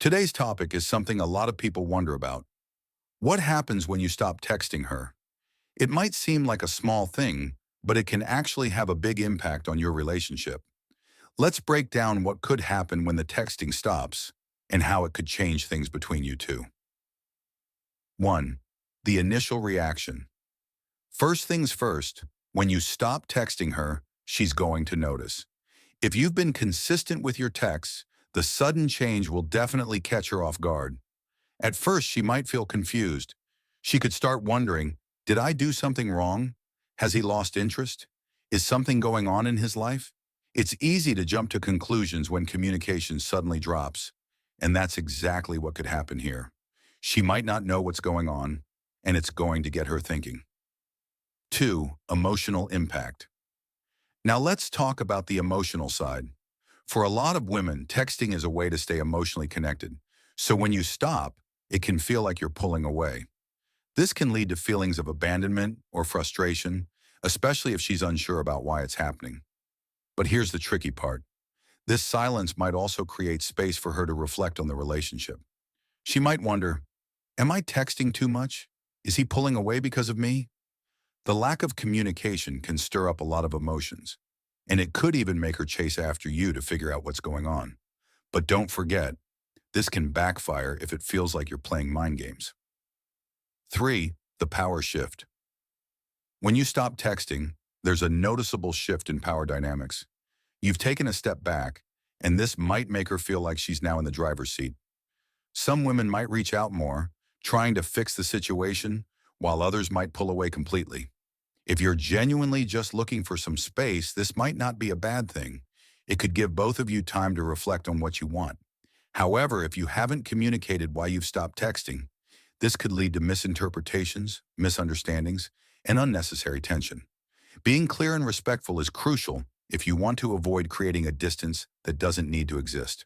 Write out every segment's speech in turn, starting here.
Today's topic is something a lot of people wonder about. What happens when you stop texting her? It might seem like a small thing, but it can actually have a big impact on your relationship. Let's break down what could happen when the texting stops and how it could change things between you two. 1. The initial reaction. First things first, when you stop texting her, she's going to notice. If you've been consistent with your texts, the sudden change will definitely catch her off guard. At first, she might feel confused. She could start wondering, did I do something wrong? Has he lost interest? Is something going on in his life? It's easy to jump to conclusions when communication suddenly drops, and that's exactly what could happen here. She might not know what's going on, and it's going to get her thinking. 2. Emotional impact. Now let's talk about the emotional side. For a lot of women, texting is a way to stay emotionally connected. So when you stop, it can feel like you're pulling away. This can lead to feelings of abandonment or frustration, especially if she's unsure about why it's happening. But here's the tricky part. This silence might also create space for her to reflect on the relationship. She might wonder, am I texting too much? Is he pulling away because of me? The lack of communication can stir up a lot of emotions, and it could even make her chase after you to figure out what's going on. But don't forget, this can backfire if it feels like you're playing mind games. 3. The power shift. When you stop texting, there's a noticeable shift in power dynamics. You've taken a step back, and this might make her feel like she's now in the driver's seat. Some women might reach out more, trying to fix the situation, while others might pull away completely. If you're genuinely just looking for some space, this might not be a bad thing. It could give both of you time to reflect on what you want. However, if you haven't communicated why you've stopped texting, this could lead to misinterpretations, misunderstandings, and unnecessary tension. Being clear and respectful is crucial if you want to avoid creating a distance that doesn't need to exist.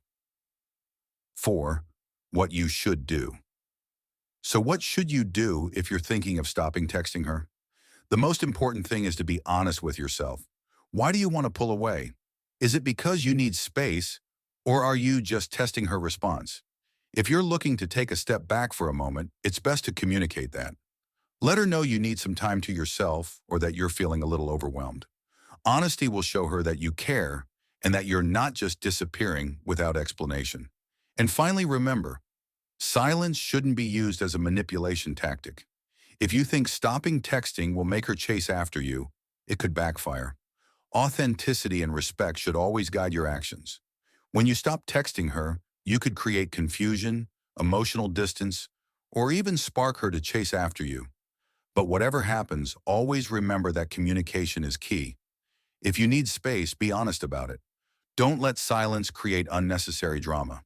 4. What you should do. So what should you do if you're thinking of stopping texting her? The most important thing is to be honest with yourself. Why do you want to pull away? Is it because you need space, or are you just testing her response? If you're looking to take a step back for a moment, it's best to communicate that. Let her know you need some time to yourself or that you're feeling a little overwhelmed. Honesty will show her that you care and that you're not just disappearing without explanation. And finally, remember, silence shouldn't be used as a manipulation tactic. If you think stopping texting will make her chase after you, it could backfire. Authenticity and respect should always guide your actions. When you stop texting her, you could create confusion, emotional distance, or even spark her to chase after you. But whatever happens, always remember that communication is key. If you need space, be honest about it. Don't let silence create unnecessary drama.